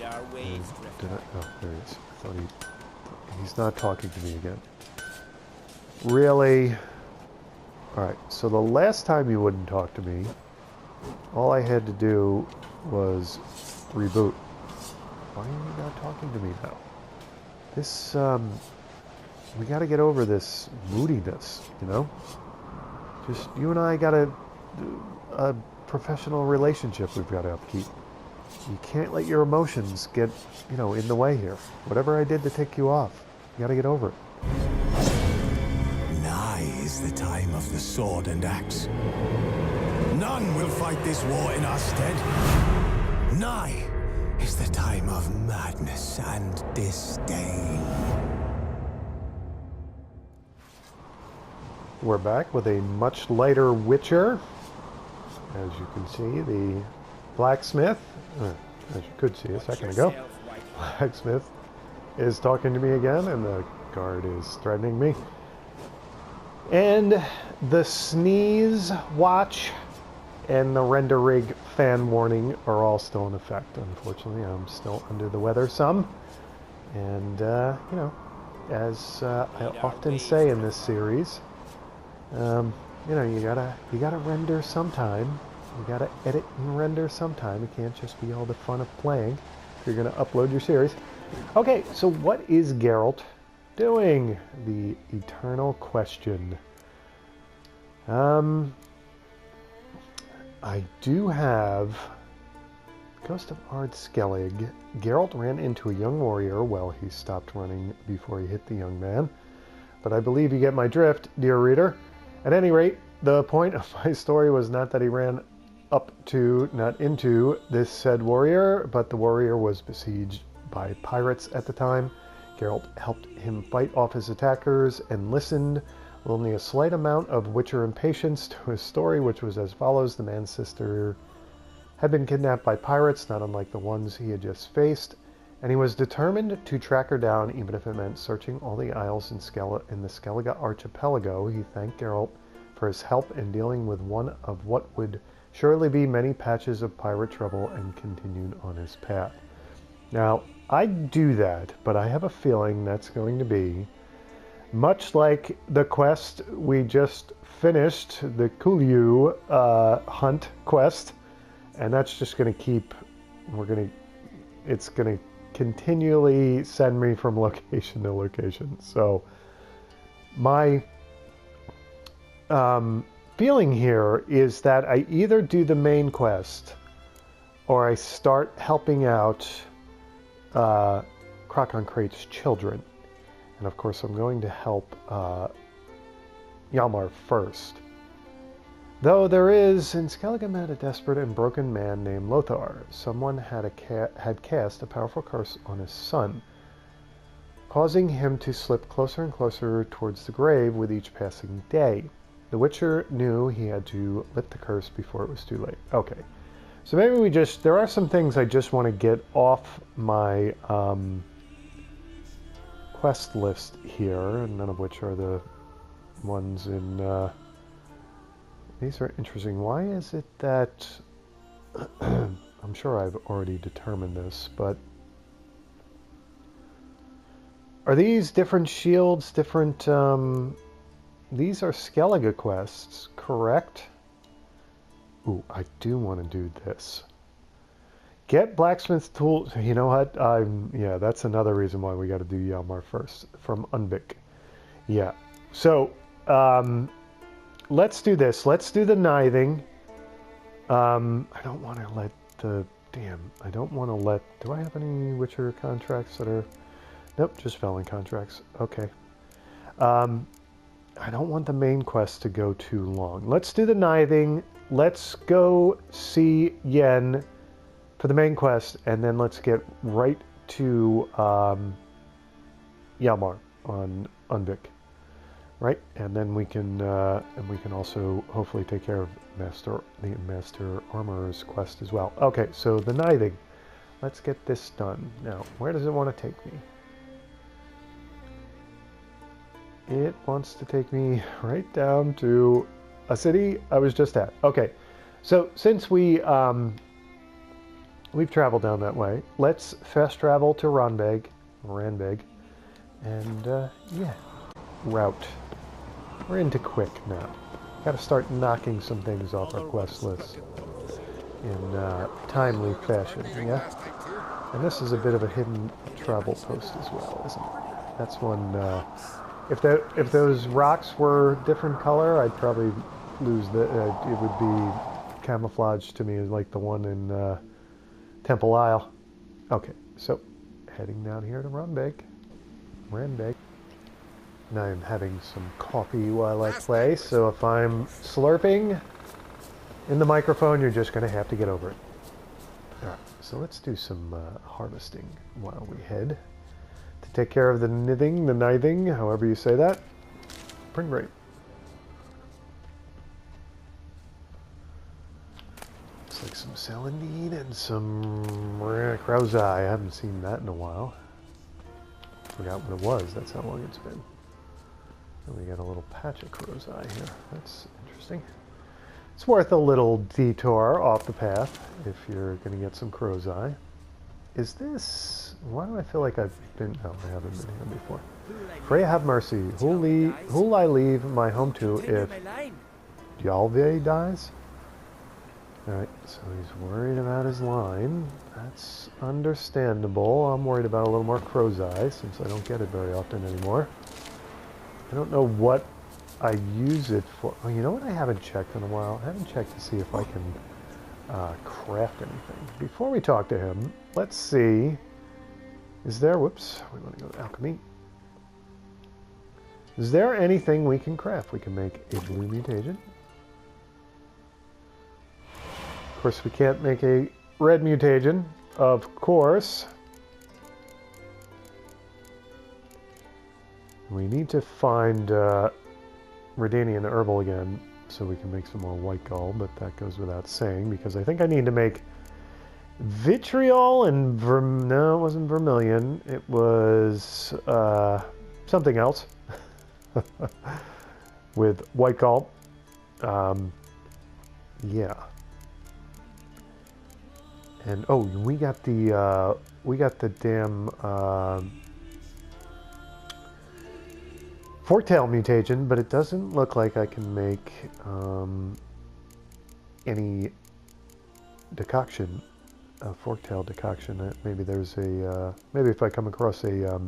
our ways drift apart. Oh, there he is. I thought he's not talking to me again. Really? Alright, so the last time you wouldn't talk to me, all I had to do was reboot. Why are you not talking to me now? This, we gotta get over this moodiness, you know? Just, you and I got a professional relationship we've got to upkeep. You can't let your emotions get, you know, in the way here. Whatever I did to tick you off, you gotta get over it. Nigh is the time of the sword and axe. None will fight this war in our stead. Nigh is the time of madness and disdain. We're back with a much lighter Witcher. As you can see, the blacksmith, as you could see a second ago, blacksmith is talking to me again, and the guard is threatening me. And the sneeze watch and the render rig fan warning are all still in effect. Unfortunately, I'm still under the weather some. And, you know, as I often say in this series, you know, you gotta render sometime. You gotta edit and render sometime. It can't just be all the fun of playing if you're gonna upload your series. Okay, so what is Geralt doing? The eternal question. I do have Ghost of Ard Skellig. Geralt ran into a young warrior. Well, he stopped running before he hit the young man. But I believe you get my drift, dear reader. At any rate, the point of my story was not that he ran up to, not into, this said warrior, but the warrior was besieged by pirates at the time. Geralt helped him fight off his attackers and listened with only a slight amount of Witcher impatience to his story, which was as follows. The man's sister had been kidnapped by pirates, not unlike the ones he had just faced, and he was determined to track her down, even if it meant searching all the isles in the Skellige archipelago. He thanked Geralt for his help in dealing with one of what would surely be many patches of pirate trouble, and continued on his path. Now, I do that, but I have a feeling that's going to be much like the quest we just finished, the Kulyu hunt quest, and that's just going to keep, it's going to continually send me from location to location. So my feeling here is that I either do the main quest or I start helping out Krakenkrate's children. And of course I'm going to help Hjalmar first. Though there is in Skellige met a desperate and broken man named Lothar. Someone had cast a powerful curse on his son, causing him to slip closer and closer towards the grave with each passing day. The Witcher knew he had to lift the curse before it was too late. Okay, so maybe there are some things I just want to get off my quest list here, none of which are the ones in... These are interesting. Why is it that... I'm sure I've already determined this, but... Are these different shields, different... These are Skellige quests, correct? Ooh, I do want to do this. Get blacksmith's tools. You know what? Yeah, that's another reason why we got to do Hjalmar first. From Unvik. Yeah. So, let's do this. Let's do the knithing. I don't want to let the... Damn. I don't want to let... Do I have any Witcher contracts that are... Nope, just Velen contracts. Okay. I don't want the main quest to go too long. Let's do the knithing. Let's go see Yen for the main quest, and then let's get right to Hjalmar on Unvik. Right, and then we can also hopefully take care of the Master Armorer's quest as well. Okay, so the knithing. Let's get this done. Now, where does it want to take me? It wants to take me right down to a city I was just at. Okay, so since we we've traveled down that way. Let's fast travel to Ranbeg, and yeah, route. We're into quick now. Got to start knocking some things off our quest list in timely fashion, yeah? And this is a bit of a hidden travel post as well, isn't it? That's one, if those rocks were different color, I'd probably lose the, it would be camouflaged to me like the one in Temple Isle. Okay, so heading down here to Ranbeg. And I'm having some coffee while I play, so if I'm slurping in the microphone, you're just going to have to get over it. Alright, so let's do some harvesting while we head to take care of the nithing, however you say that. Pretty great. Looks like some celandine and some crow's eye. I haven't seen that in a while. Forgot what it was, that's how long it's been. And we got a little patch of crow's eye here. That's interesting. It's worth a little detour off the path if you're going to get some crow's eye. Is this... Why do I feel like I've been... Oh, I haven't been here before. Pray have mercy. Who'll I leave my home to if Yalve dies? Alright, so he's worried about his line. That's understandable. I'm worried about a little more crow's eye since I don't get it very often anymore. I don't know what I use it for. Oh, you know what I haven't checked in a while? I haven't checked to see if I can craft anything. Before we talk to him, let's see. Is there... Whoops. We want to go to alchemy. Is there anything we can craft? We can make a blue mutagen. Of course, we can't make a red mutagen. Of course. We need to find Redanian herbal again so we can make some more white gall, but that goes without saying because I think I need to make vitriol and no, it wasn't vermilion. It was something else with white gall. Yeah. And oh, we got the damn forktail mutation, but it doesn't look like I can make any decoction, a forktail decoction. Maybe there's a maybe if I come across a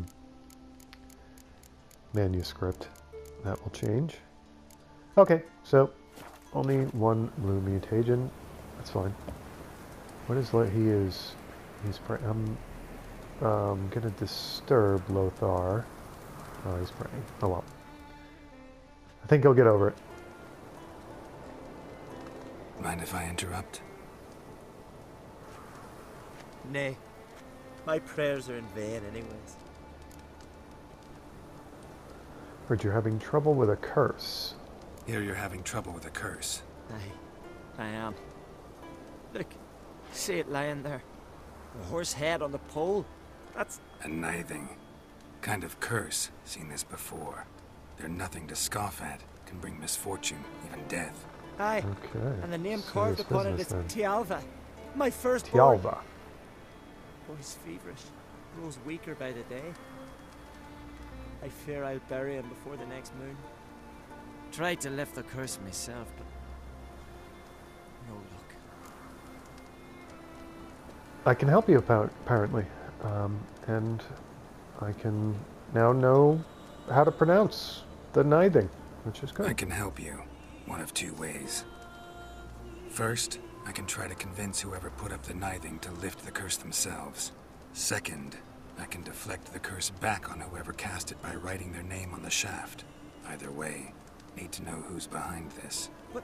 manuscript, that will change. Okay, so only one blue mutagen. That's fine. What is he's praying. I'm gonna disturb Lothar. Oh, he's praying. Oh well. I think he'll get over it. Mind if I interrupt? Nay. My prayers are in vain anyways. Heard you're having trouble with a curse. Here you're having trouble with a curse. Aye, I am. Look, see it lying there. A horse head on the pole. That's... A nithing. Kind of curse. Seen this before. They're nothing to scoff at. Can bring misfortune, even death. Aye. Okay. And the name Serious carved upon it is business, Tialva. My firstborn. Tialva. Boy's feverish. Grows weaker by the day. I fear I'll bury him before the next moon. Tried to lift the curse myself, but no luck. I can help you apparently, and I can now know how to pronounce the nithing, which is good. I can help you one of two ways. First, I can try to convince whoever put up the nithing to lift the curse themselves. Second, I can deflect the curse back on whoever cast it by writing their name on the shaft. Either way, need to know who's behind this. But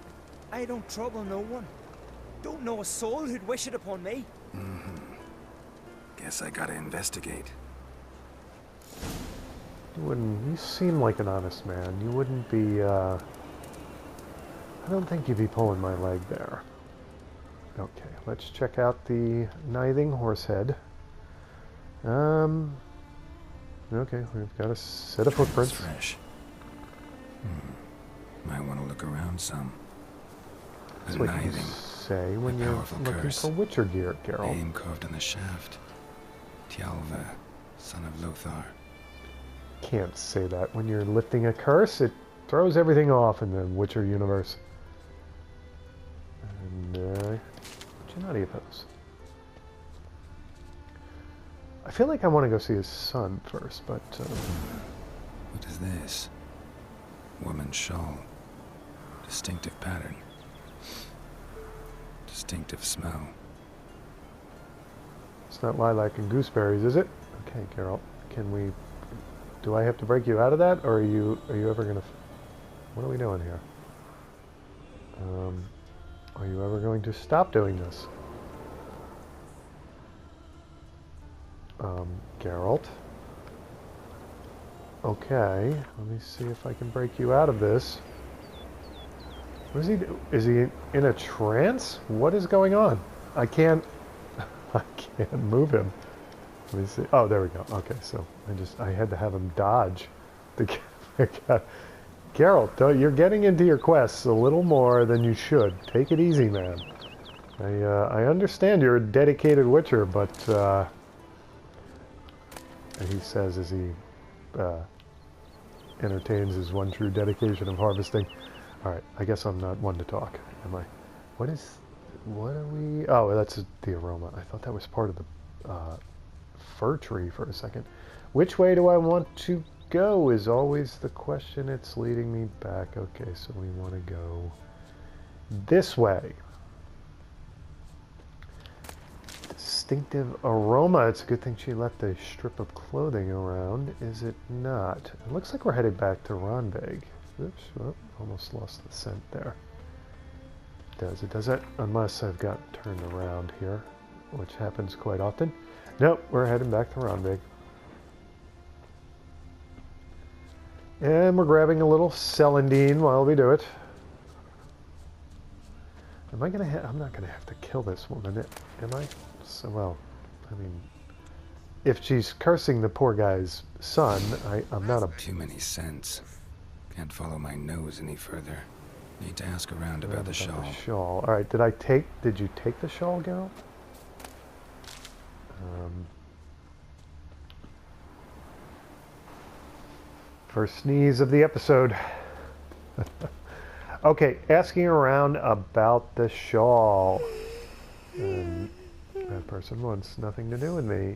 I don't trouble no one. Don't know a soul who'd wish it upon me. Guess I gotta investigate. You seem like an honest man. You wouldn't be, I don't think you'd be pulling my leg there. Okay, let's check out the nithing horse head. Okay, we've got a set of footprints. Fresh. Might want to look around some. So we can Nithing. say when A you're powerful looking curse. for Witcher gear, Geralt? Name carved on the shaft. Tjalve, son of Lothar. Can't say that. When you're lifting a curse, it throws everything off in the Witcher universe. And, what's your naughty of those? I feel like I want to go see his son first, but... What is this? Woman's shawl. Distinctive pattern. Distinctive smell. It's not lilac and gooseberries, is it? Okay, Geralt. Can we... Do I have to break you out of that, or are you ever gonna... What are we doing here? Are you ever going to stop doing this? Geralt. Okay, let me see if I can break you out of this. What does he do? Is he in a trance? What is going on? I can't move him. Let me see. Oh, there we go. Okay, so I had to have him dodge. Geralt, you're getting into your quests a little more than you should. Take it easy, man. I understand you're a dedicated Witcher, but he says as he entertains his one true dedication of harvesting. All right, I guess I'm not one to talk, am I? What are we... Oh, that's the aroma. I thought that was part of the fir tree for a second. Which way do I want to go is always the question. It's leading me back. Okay, so we want to go this way. Distinctive aroma. It's a good thing she left a strip of clothing around, is it not? It looks like we're headed back to Ronveg. Oops, oh, almost lost the scent there. It does it, unless I've got turned around here, which happens quite often. Nope, we're heading back to Ronvig. And we're grabbing a little Celandine while we do it. Am I gonna I'm not gonna have to kill this woman, am I? So, well, I mean, if she's cursing the poor guy's son, I'm not a... Too many scents. Can't follow my nose any further. Need to ask around about the shawl. All right, did you take the shawl, Geralt? First sneeze of the episode. Okay, asking around about the shawl. That person wants nothing to do with me.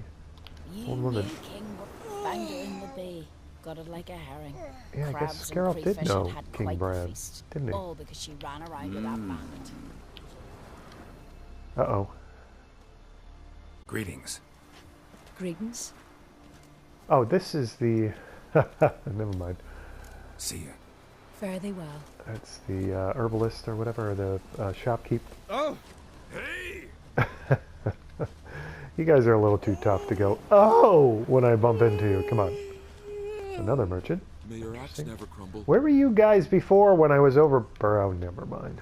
Old woman. Found her in the bay. Got it like a herring. Yeah, I Crabs guess and Geralt did crayfish know had King quite the Brand, feast. didn't he? All because she ran around with that bandit. Uh-oh. Greetings. Greetings. Oh, this is the... Never mind. See you. Fare thee well. That's the herbalist or whatever, or the shopkeep. Oh! Hey! You guys are a little too tough to go, oh, when I bump into you. Come on. Another merchant. May your axe never crumble. Where were you guys before when I was over... Oh, never mind.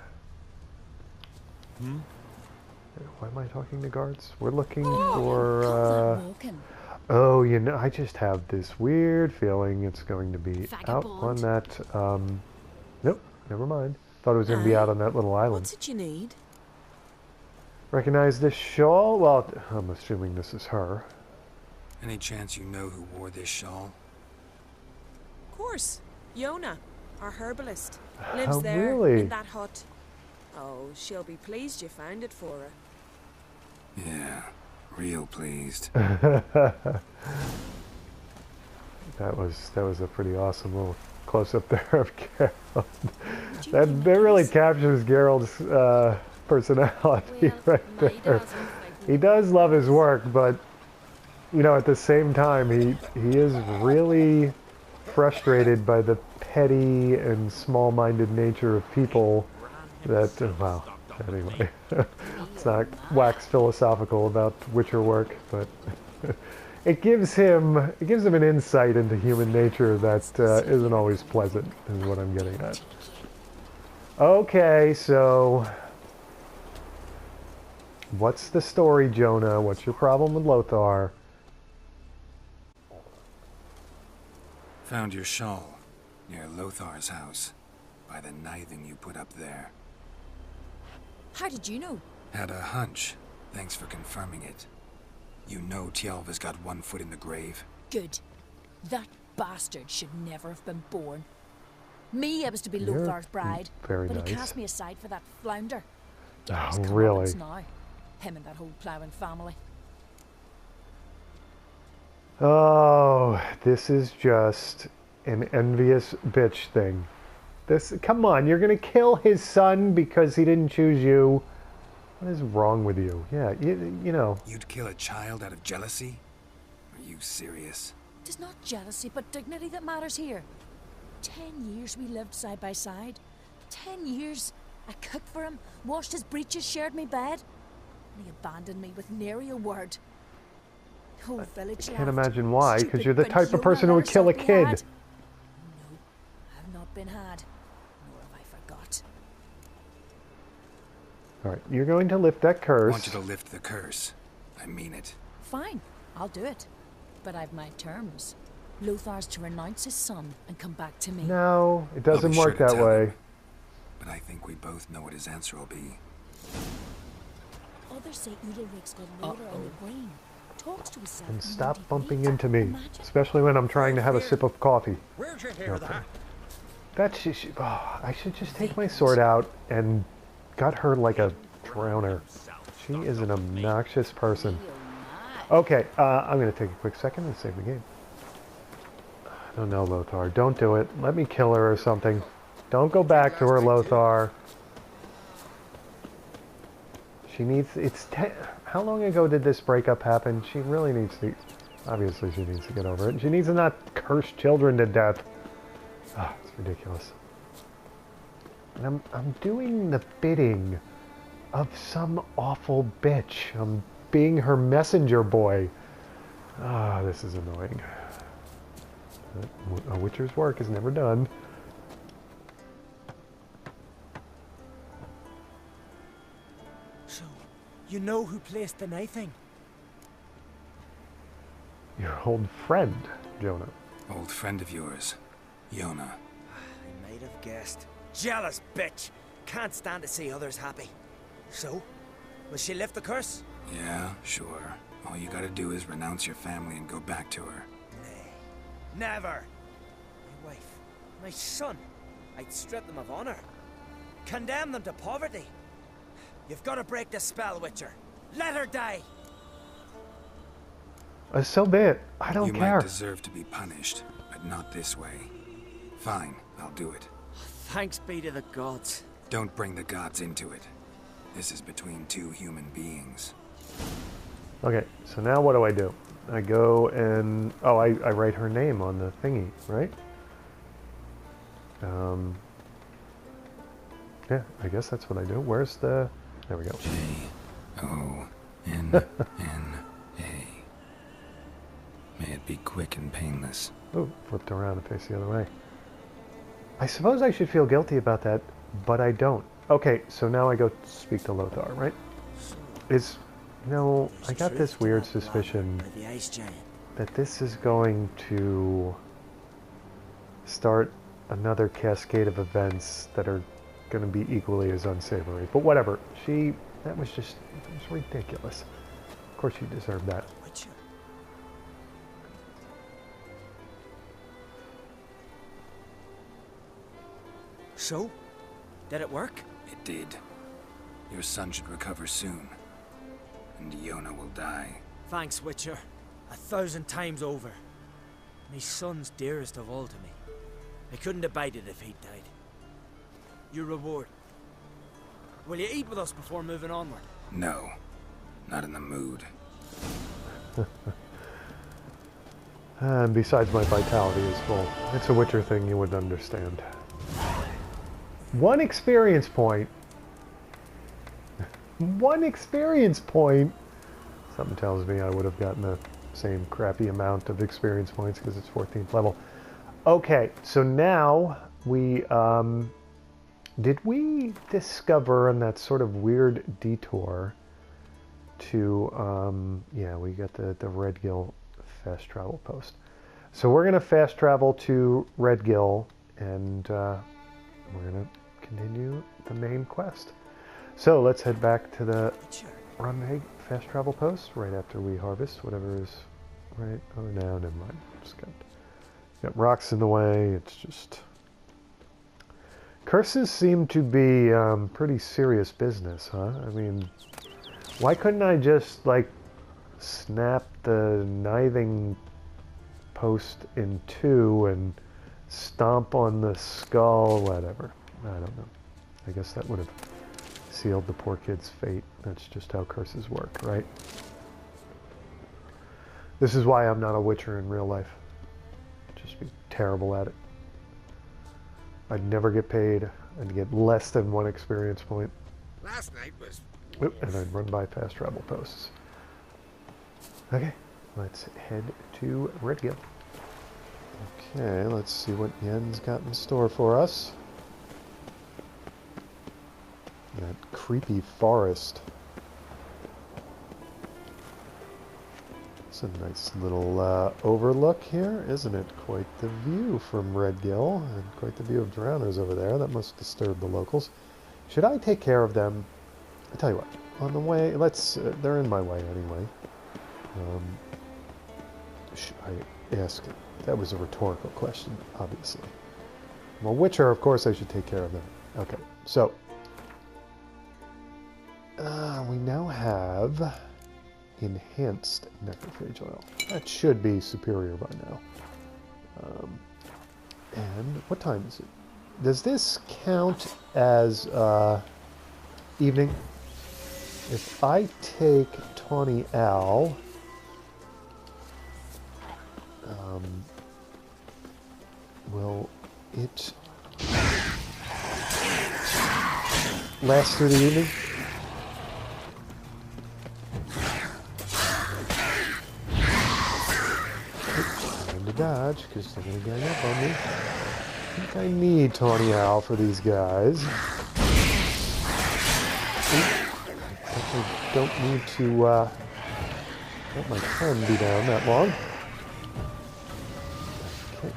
Why am I talking to guards? We're looking for... Oh, you know, I just have this weird feeling it's going to be out on that... Nope, never mind. Thought it was going to be out on that little island. What's it you need? Recognize this shawl? Well, I'm assuming this is her. Any chance you know who wore this shawl? Of course. Yona, our herbalist. Lives there, really? in that hut. Oh, she'll be pleased you found it for her. Yeah, real pleased. That was a pretty awesome little close-up there of Geralt. That really captures Geralt's personality right there. He does love his work, but you know, at the same time, he is really frustrated by the petty and small-minded nature of people. That well, anyway, let's not wax philosophical about Witcher work, but it gives him an insight into human nature that isn't always pleasant, is what I'm getting at. Okay, so what's the story, Jonah? What's your problem with Lothar? Found your shawl near Lothar's house by the kniving you put up there. How did you know? Had a hunch. Thanks for confirming it. You know Tjalva's got one foot in the grave. Good. That bastard should never have been born. Me, I was to be You're Lothar's bride, very but nice. he cast me aside for that flounder. Oh, His really? comeuppance now. Him and that whole ploughing family. Oh, this is just an envious bitch thing. This, come on, you're gonna kill his son because he didn't choose you. What is wrong with you? Yeah, you know. You'd kill a child out of jealousy? Are you serious? It is not jealousy, but dignity that matters here. 10 years we lived side by side. 10 years. I cooked for him, washed his breeches, shared my bed. And he abandoned me with nary a word. The whole village I can't laughed. imagine why, because Stupid you're the type of Fiona person who would let kill a herself be kid. had. No, I've not been had. Nor have I forgot. Alright, you're going to lift that I curse. want you to lift the curse. I mean it. Fine, I'll do it. But I've my terms. Lothar's to renounce his son and come back to me. No, it I'll doesn't be sure work to that tell way. him. But I think we both know what his answer will be. Others say Udalric's got loader on the brain. Talks to himself. And and stop won't bumping eat. into me, Imagine. especially when I'm trying to have a sip of coffee. Where'd you hear Okay. that? That's just, oh, I should just take my sword out and gut her like a drowner. She is an obnoxious person. Okay, I'm going to take a quick second and save the game. I don't know, Lothar. Don't do it. Let me kill her or something. Don't go back to her, Lothar. She needs... How long ago did this breakup happen? She really needs to... Obviously, she needs to get over it. She needs to not curse children to death. Ah, it's ridiculous. And I'm doing the bidding of some awful bitch. I'm being her messenger boy. Ah, this is annoying. A witcher's work is never done. So, you know who placed the knifing? Your old friend, Jonah. Old friend of yours, Yona. I might have guessed. Jealous bitch! Can't stand to see others happy. So, will she lift the curse? Yeah, sure. All you gotta do is renounce your family and go back to her. Nay. Never! My wife, my son. I'd strip them of honor. Condemn them to poverty. You've got to break the spell, Witcher. Let her die! So be it. I don't You care. might deserve to be punished, but not this way. Fine, I'll do it. Thanks be to the gods. Don't bring the gods into it. This is between two human beings. Okay, so now what do? I go and... Oh, I write her name on the thingy, right? Yeah, I guess that's what I do. Where's the... There we go. J-O-N-N-A. May it be quick and painless. Oh, flipped around and faced the other way. I suppose I should feel guilty about that, but I don't. Okay, so now I go speak to Lothar, right? Is... No, I got this weird suspicion The ice giant. that this is going to start another cascade of events that are going to be equally as unsavory. But whatever. That was just, it was ridiculous. Of course she deserved that. Witcher. So? Did it work? It did. Your son should recover soon. And Yona will die. Thanks, Witcher. 1,000 times over. My son's dearest of all to me. I couldn't abide it if he'd died. Your reward. Will you eat with us before moving onward? No. Not in the mood. And besides, my vitality is full. It's a Witcher thing you would understand. 1 experience point. 1 experience point. Something tells me I would have gotten the same crappy amount of experience points because it's 14th level. Okay, so now we, did we discover on that sort of weird detour to, yeah, we got the Redgill fast travel post. So we're going to fast travel to Redgill and we're going to continue the main quest. So let's head back to the Ronheg fast travel post right after we harvest whatever is right. Oh no, never mind. Just got rocks in the way. It's just curses seem to be pretty serious business, huh? I mean, why couldn't I just like snap the knithing post in two and stomp on the skull? Whatever. I don't know. I guess that would have sealed the poor kid's fate. That's just how curses work, right? This is why I'm not a witcher in real life. Just be terrible at it. I'd never get paid. I'd get less than 1 experience point. Last night was... And I'd run by fast travel posts. Okay, let's head to Rivia. Okay, let's see what Yen's got in store for us. That creepy forest. It's a nice little overlook here, isn't it? Quite the view from Redgill, and quite the view of drowners over there. That must disturb the locals. Should I take care of them? I tell you what, on the way, let's, they're in my way anyway. Should I ask, that was a rhetorical question, obviously. I'm a witcher, of course I should take care of them. Okay, so, we now have enhanced necrophage oil. That should be superior by now. And what time is it? Does this count as evening? If I take Tawny Owl, will it last through the evening? Time to dodge, because they're going to gang up on me. I think I need Tawny Owl for these guys. I don't need to let my pen be down that long. Okay,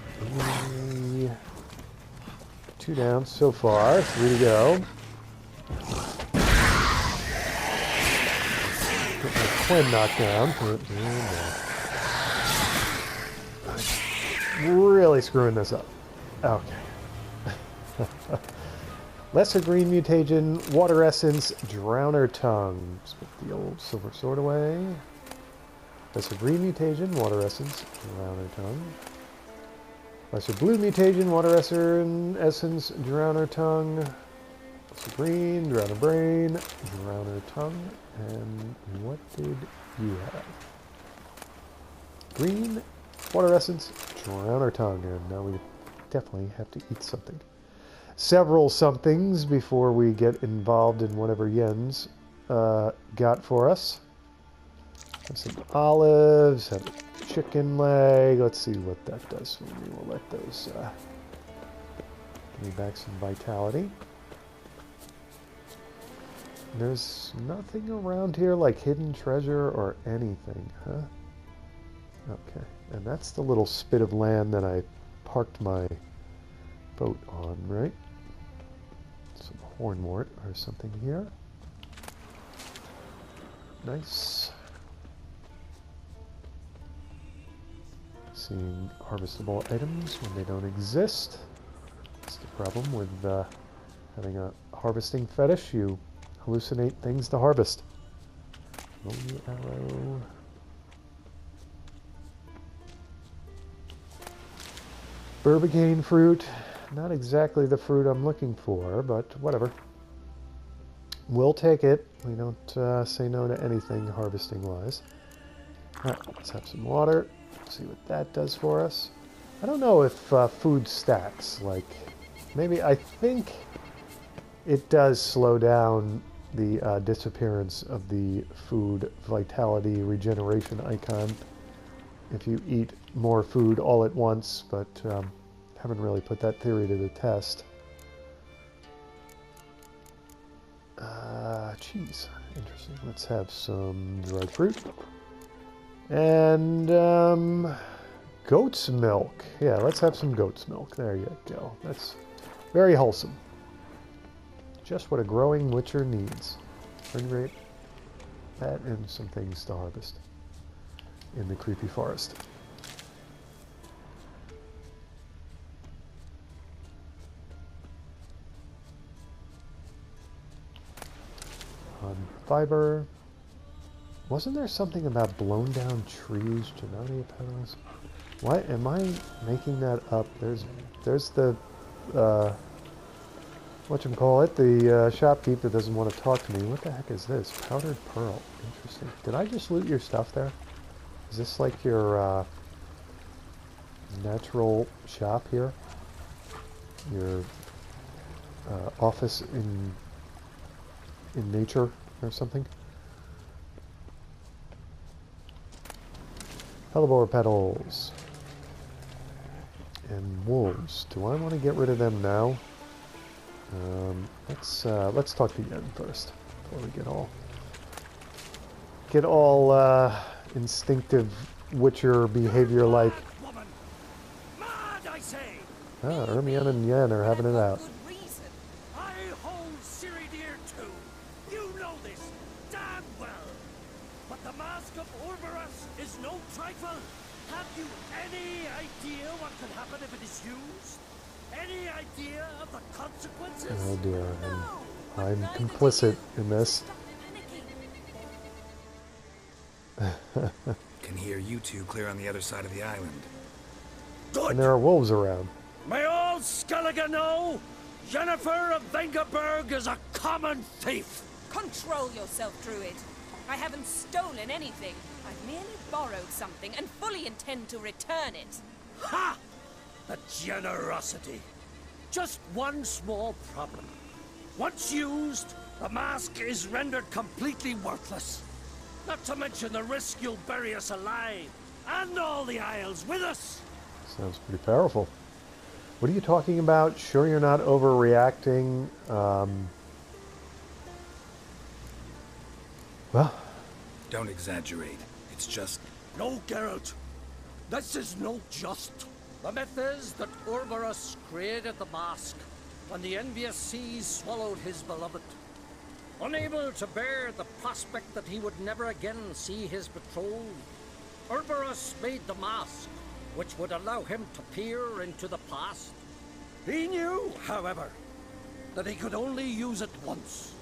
2 down so far, 3 to go. Get my Quinn knocked down. I'm really screwing this up. Okay. Lesser green mutagen, water essence, drowner tongue. Let's put the old silver sword away. Lesser green mutagen, water essence, drowner tongue. Lesser blue mutagen, water essence, drowner tongue. Lesser green, drowner brain, drowner tongue. And what did you have? Green, water essence, drowner tongue. And now we definitely have to eat something. Several somethings before we get involved in whatever Yen's got for us. Have some olives, have a chicken leg. Let's see what that does for me. We'll let those give me back some vitality. There's nothing around here like hidden treasure or anything, huh? Okay, and that's the little spit of land that I parked my boat on, right? Some hornwort or something here. Nice. Seeing harvestable items when they don't exist. That's the problem with having a harvesting fetish. You hallucinate things to harvest. Lonely arrow. Burbagane fruit. Not exactly the fruit I'm looking for, but whatever. We'll take it. We don't say no to anything harvesting-wise. Alright, let's have some water. See what that does for us. I don't know if food stacks. Like, maybe, I think it does slow down the disappearance of the food vitality regeneration icon if you eat more food all at once, but haven't really put that theory to the test. Cheese. Interesting. Let's have some dried fruit. And goat's milk. Yeah, let's have some goat's milk. There you go. That's very wholesome. Just what a growing witcher needs. Turn rate, that, and some things to harvest in the creepy forest. On fiber. Wasn't there something about blown down trees, Gennadia petals? Why am I making that up? There's the whatchamacallit, the shopkeep that doesn't want to talk to me. What the heck is this? Powdered pearl. Interesting. Did I just loot your stuff there? Is this like your natural shop here? Your office in nature or something? Hellebore petals. And wolves. Do I want to get rid of them now? Let's talk to Yen first before we get all instinctive Witcher behavior like. Ah, Ermion and Yen are having it out. I hold Ciri dear too. You know this damn well. But the Mask of Orberus is no trifle. Have you any idea what could happen if it is used? Any idea of the consequences? Oh dear, I'm complicit in this. Can hear you two clear on the other side of the island. Good. And there are wolves around. May all Skellige know, Jennifer of Vengerberg is a common thief. Control yourself, Druid. I haven't stolen anything. I've merely borrowed something and fully intend to return it. Ha! The generosity. Just one small problem. Once used, the mask is rendered completely worthless. Not to mention the risk you'll bury us alive, and all the Isles with us. Sounds pretty powerful. What are you talking about? Sure you're not overreacting? Well... Don't exaggerate. It's just... No, Geralt. This is no just. The myth is that Orberus created the mask when the envious seas swallowed his beloved. Unable to bear the prospect that he would never again see his betrothed, Orberus made the mask, which would allow him to peer into the past. He knew, however, that he could only use it once.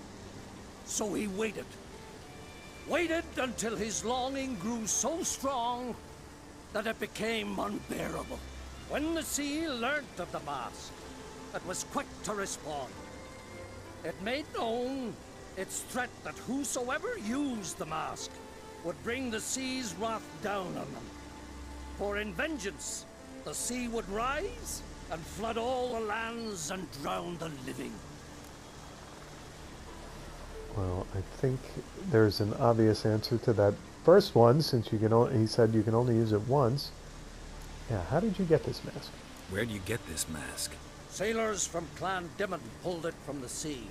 So he waited. Waited until his longing grew so strong that it became unbearable. When the sea learnt of the mask, it was quick to respond. It made known its threat that whosoever used the mask would bring the sea's wrath down on them. For in vengeance, the sea would rise and flood all the lands and drown the living. Well, I think there's an obvious answer to that first one, since you can only, he said you can only use it once. Yeah, how did you get this mask? Where do you get this mask? Sailors from Clan Dimon pulled it from the sea,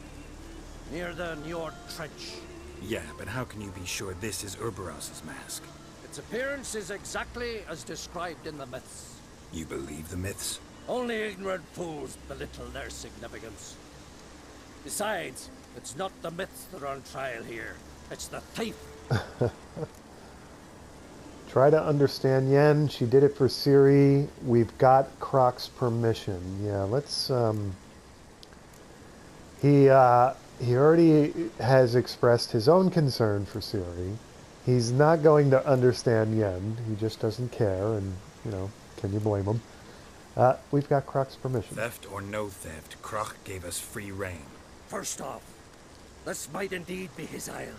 near the Njord Trench. Yeah, but how can you be sure this is Urberos's mask? Its appearance is exactly as described in the myths. You believe the myths? Only ignorant fools belittle their significance. Besides, it's not the myths that are on trial here. It's the thief. Try to understand Yen. She did it for Ciri. We've got Croc's permission. Yeah, let's... He already has expressed his own concern for Ciri. He's not going to understand Yen. He just doesn't care, and, you know, can you blame him? We've got Croc's permission. Theft or no theft, Croc gave us free rein. First off, this might indeed be his isle.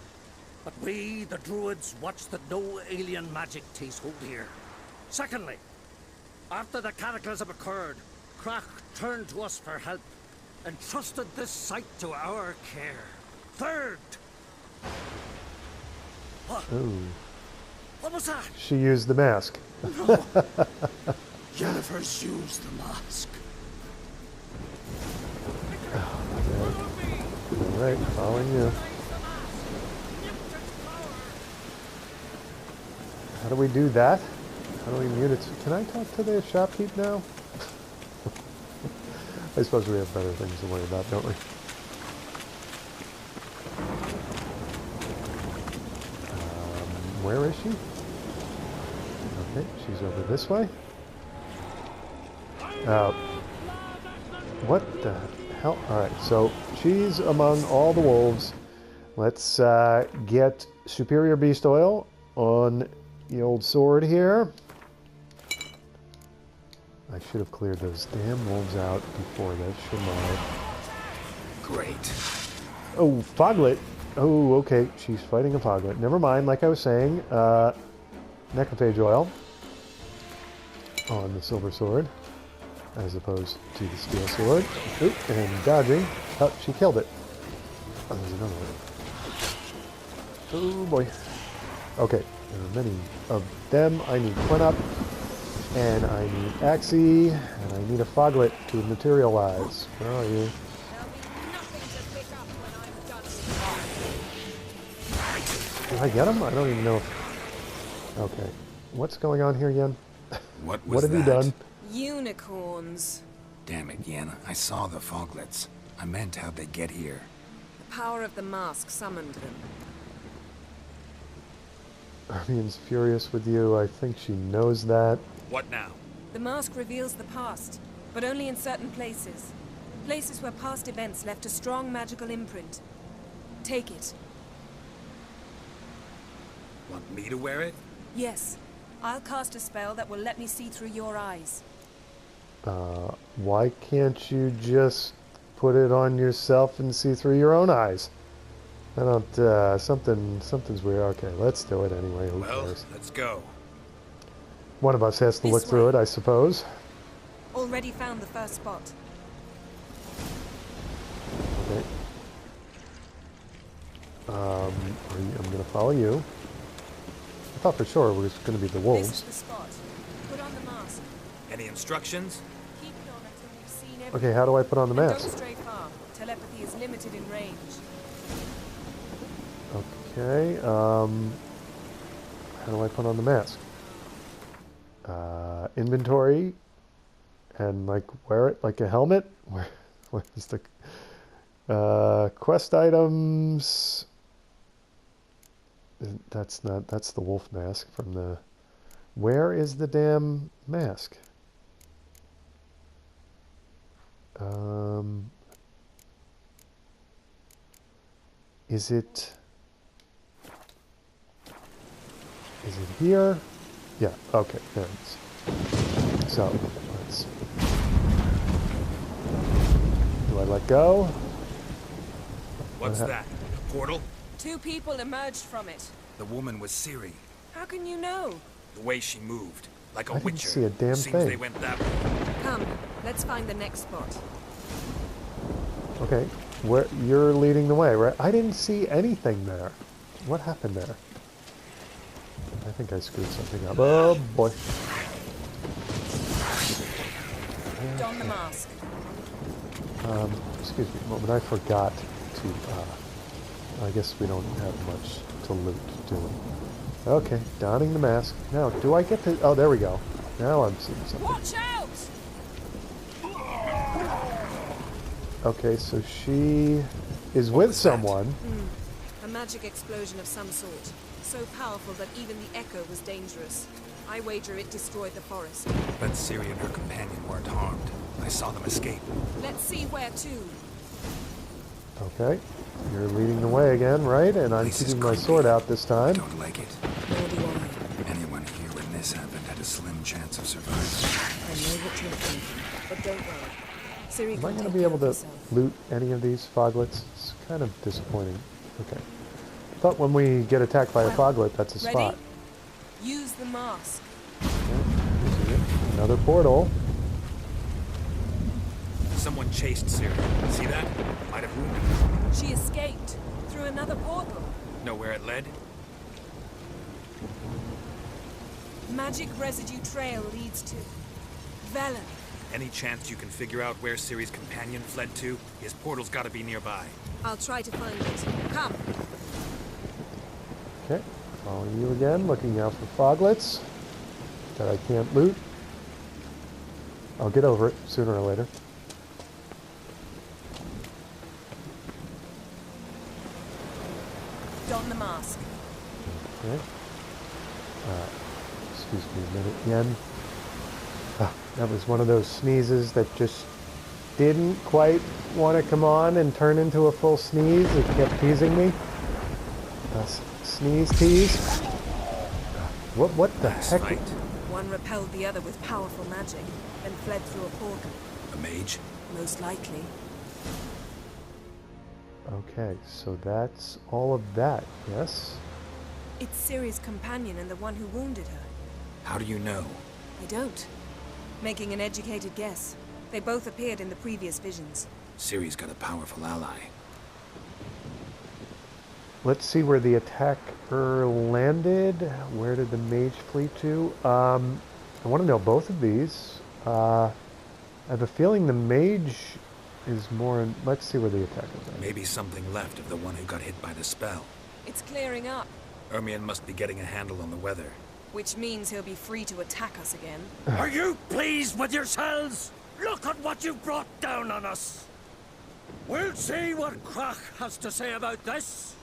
But we, the Druids, watch that no alien magic takes hold here. Secondly, after the cataclysm occurred, Croc turned to us for help and trusted this site to our care. Third... Ooh. What was that? She used the mask. No. Jennifer's used the mask. Alright, following you. How do we do that? How do we mute it? Can I talk to the shopkeep now? I suppose we have better things to worry about, don't we? Where is she? Okay, she's over this way. What the hell? Alright, so she's among all the wolves. Let's get Superior Beast Oil on the old sword here. I should have cleared those damn wolves out before this, shouldn't I? Great. Oh, Foglet. Oh, okay. She's fighting a Foglet. Never mind, like I was saying. Necrophage oil on the silver sword as opposed to the steel sword. Oop, and dodging. Oh, she killed it. Oh, there's another one. Oh boy. Okay, there are many of them. I need Cleanup, and I need Axie, and I need a Foglet to materialize. Where are you? Did I get him? I don't even know if... Okay. What's going on here, Yen? What was What have you that? done? Unicorns. Damn it, Yen. I saw the foglets. I meant how'd they get here? The power of the mask summoned them. Armian's furious with you. I think she knows that. What now? The mask reveals the past, but only in certain places. Places where past events left a strong magical imprint. Take it. Want me to wear it? Yes. I'll cast a spell that will let me see through your eyes. Why can't you just put it on yourself and see through your own eyes? I don't, something's weird. Okay, let's do it anyway. Who Well, cares? let's go. One of us has to This look through way. it, I suppose. Already found the first spot. Okay. I'm gonna follow you. I thought for sure it was gonna be the This is wolves. the spot. Put on the mask. Any instructions? Keep it on until you've seen everything. Okay, how do I put on the And mask? don't stray far. Telepathy is limited in range. Okay, how do I put on the mask? Inventory, and like wear it like a helmet? Where is the... quest items... That's the wolf mask from the... Where is the damn mask? Is it here? Yeah, okay, there it is. So, let's... Do I let go? What's What that? A portal? 2 people emerged from it. The woman was Ciri. How can you know? The way she moved. Like a I didn't witcher. see a damn Seems thing. they went that way. Come, let's find the next spot. Okay, where you're leading the way, right? I didn't see anything there. What happened there? I think I screwed something up. Oh boy. Don the mask. Excuse me a moment, I forgot to, I guess we don't have much to loot, do we? Okay, donning the mask. Now, do I get to, oh, there we go. Now I'm seeing something. Watch out! Okay, so she is with someone. A magic explosion of some sort. So powerful that even the echo was dangerous. I wager it destroyed the forest. But Ciri and her companion weren't harmed. I saw them escape. Let's see where to. Okay, you're leading the way again, right? And I'm This is keeping my creepy. sword out this time. Don't like it. Nor do I. Anyone here when this happened had a slim chance of surviving. I know what you're thinking, but don't worry. Ciri Am can I going to take be care able of to herself. loot any of these foglets? It's kind of disappointing. Okay. Thought when we get attacked by a foglet, that's a Ready? spot. Use the mask. Okay, using it. Another portal. Someone chased Ciri. See that? Might have wounded her. She escaped through another portal. Know where it led? Magic residue trail leads to Velen. Any chance you can figure out where Ciri's companion fled to? His portal's gotta be nearby. I'll try to find it. Come. Okay, follow you again, looking out for foglets that I can't loot. I'll get over it sooner or later. Don the mask. Okay. Excuse me a minute, Yen. Ah, that was one of those sneezes that just didn't quite want to come on and turn into a full sneeze. It kept teasing me. Sneeze tease. What the heck? Fight. One repelled the other with powerful magic, then fled through a portal. A mage? Most likely. Okay, so that's all of that, yes? It's Ciri's companion and the one who wounded her. How do you know? I don't. Making an educated guess. They both appeared in the previous visions. Ciri's got a powerful ally. Let's see where the attacker landed. Where did the mage flee to? I want to know both of these. I have a feeling the mage is more... Let's see where the attacker landed. Maybe something left of the one who got hit by the spell. It's clearing up, Ermion must be getting a handle on the weather. which means he'll be free to attack us again. Are you pleased with yourselves? Look at what you've brought down on us. We'll see what Krach has to say about this.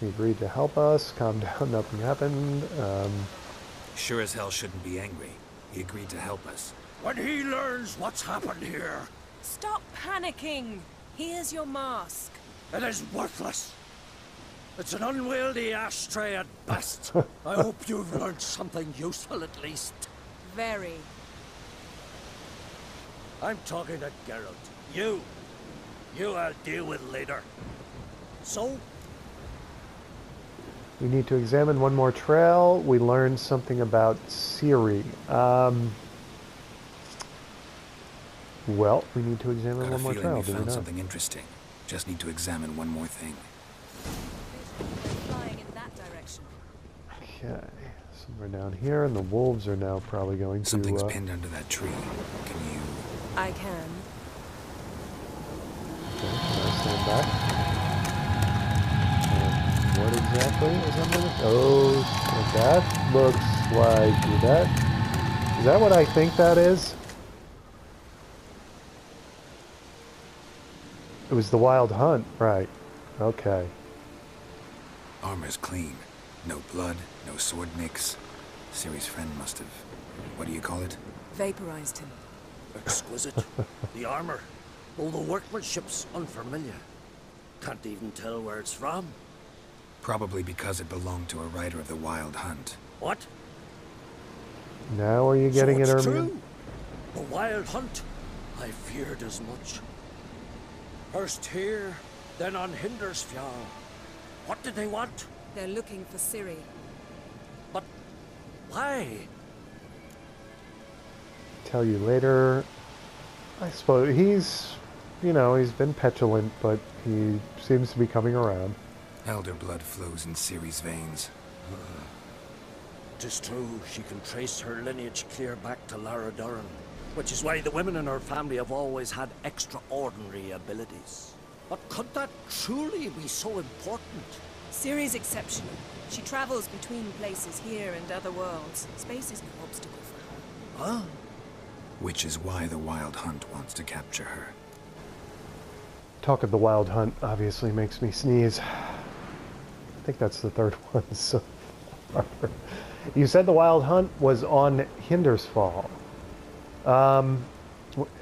He agreed to help us. Calm down, nothing happened. Sure as hell shouldn't be angry. He agreed to help us. When he learns what's happened here, Stop panicking! Here's your mask. it is worthless. It's an unwieldy ashtray at best. I hope you've learned something useful at least. Very. I'm talking to Geralt. You I'll deal with later. So, We need to examine one more trail. We learned something about Ciri. Well, we need to examine Got a one more feeling trail, we do we found not? something interesting. Just need to examine one more thing. Flying in that direction. Okay, somewhere down here, and the wolves are now probably going to... Something's pinned under that tree. Can you... I can. Okay, can I stand back? And what exactly is under the... Oh, that looks like that. Is that what I think that is? It was the Wild Hunt, right. Okay. Armor's clean. No blood, no sword nicks. Ciri's friend must have... What do you call it? Vaporized him. exquisite. The armor, all the workmanship's unfamiliar. Can't even tell where it's from. Probably because it belonged to a rider of the Wild Hunt. What? Now are you getting so it, it's Ermion? true. The Wild Hunt. I feared as much. First here, then on Hindersfjall. What did they want? They're looking for Ciri. But why? Tell you later. I suppose he's, you know, he's been petulant, but he seems to be coming around. Elder blood flows in Ciri's veins. Tis true, she can trace her lineage clear back to Lara Duran, which is why the women in her family have always had extraordinary abilities. But could that truly be so important? Ciri's exceptional. She travels between places here and other worlds. Space is no obstacle for her. Huh? Which is why the Wild Hunt wants to capture her. Talk of the Wild Hunt obviously makes me sneeze. I think that's the third one so far. You said the Wild Hunt was on Hindersfjall.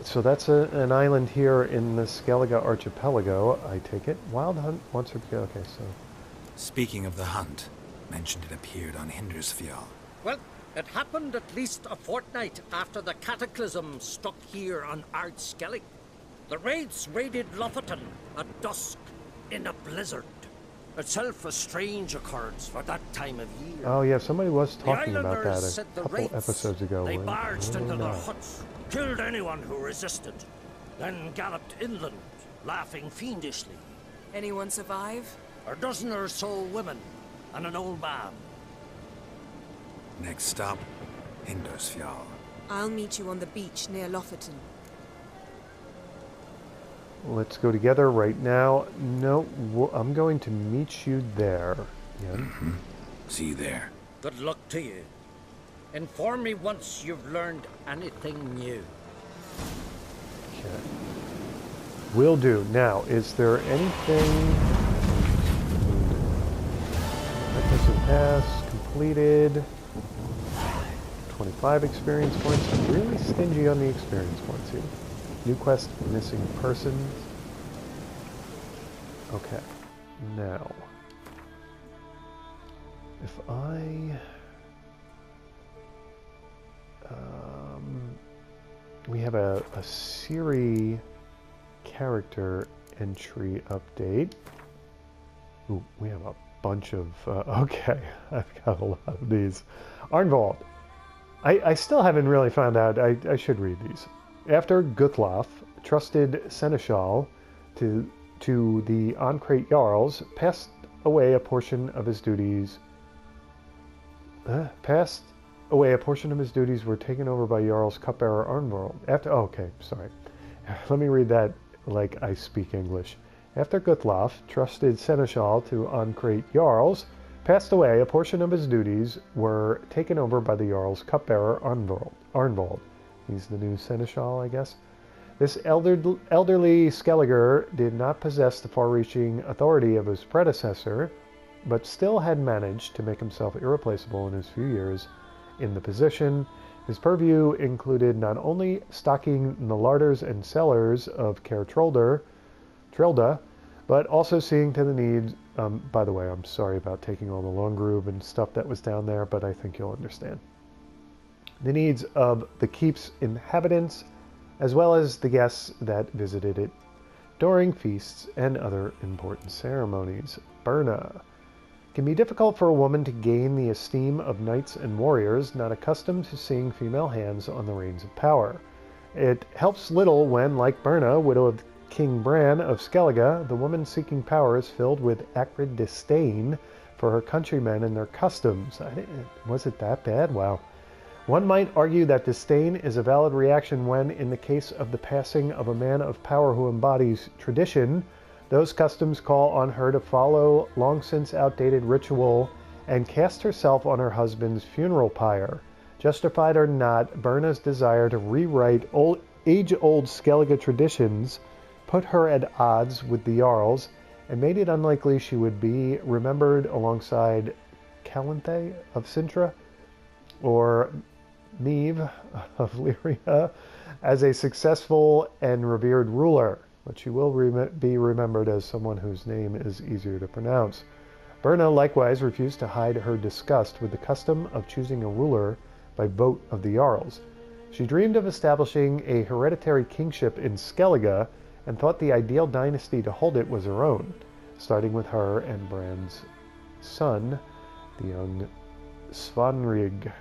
So that's an island here in the Skellige Archipelago, I take it. Wild Hunt wants her to go. Okay, so... Speaking of the hunt, mentioned it appeared on Hindersfjall. Well, it happened at least a fortnight after the cataclysm struck here on Ard-Skellig. The raids raided Lofoten at dusk in a blizzard. Itself a strange occurrence for that time of year. Oh yeah, somebody was The talking about islanders that said a the couple raids. episodes ago. They I barged don't into their know. huts, killed anyone who resisted, then galloped inland, laughing fiendishly. Anyone survive? A dozen or so women and an old man. Next stop, Hindersfjall. I'll meet you on the beach near Lofoten. Let's go together right now. No, I'm going to meet you there. Yeah. See you there. Good luck to you. Inform me once you've learned anything new. Okay. Will do. Now, is there anything... Episode pass completed. 25 experience points. I'm really stingy on the experience points here. New quest, missing persons. Okay, now, if I, we have a Siri character entry update. Ooh, we have a bunch of, okay, I've got a lot of these. Arnvald. I still haven't really found out. I should read these. After Guthlaf trusted Seneschal to the Ancrate Jarls, passed away a portion of his duties. Were taken over by Jarl's cupbearer Arnvald. After, oh, okay, sorry. Let me read that like I speak English. After Guthlaf trusted Seneschal to Ancrate Jarls, passed away, a portion of his duties were taken over by the Jarl's cupbearer Arnvald. He's the new Seneschal, I guess. This elderly Skelliger did not possess the far-reaching authority of his predecessor, but still had managed to make himself irreplaceable in his few years in the position. His purview included not only stocking the larders and cellars of Caer Trilda, but also seeing to the needs. By the way, I'm sorry about taking all the long groove and stuff that was down there, but I think you'll understand. The needs of the keep's inhabitants, as well as the guests that visited it during feasts and other important ceremonies. Birna. It can be difficult for a woman to gain the esteem of knights and warriors not accustomed to seeing female hands on the reins of power. It helps little when, like Birna, widow of King Bran of Skellige, the woman seeking power is filled with acrid disdain for her countrymen and their customs. Was it that bad? Wow. One might argue that disdain is a valid reaction when, in the case of the passing of a man of power who embodies tradition, those customs call on her to follow long since outdated ritual and cast herself on her husband's funeral pyre. Justified or not, Birna's desire to rewrite age-old Skellige traditions put her at odds with the Jarls and made it unlikely she would be remembered alongside Calanthe of Sintra or Neve of Lyria as a successful and revered ruler, but she will be remembered as someone whose name is easier to pronounce. Birna likewise refused to hide her disgust with the custom of choosing a ruler by vote of the Jarls. She dreamed of establishing a hereditary kingship in Skellige and thought the ideal dynasty to hold it was her own, starting with her and Bran's son, the young Svanriga.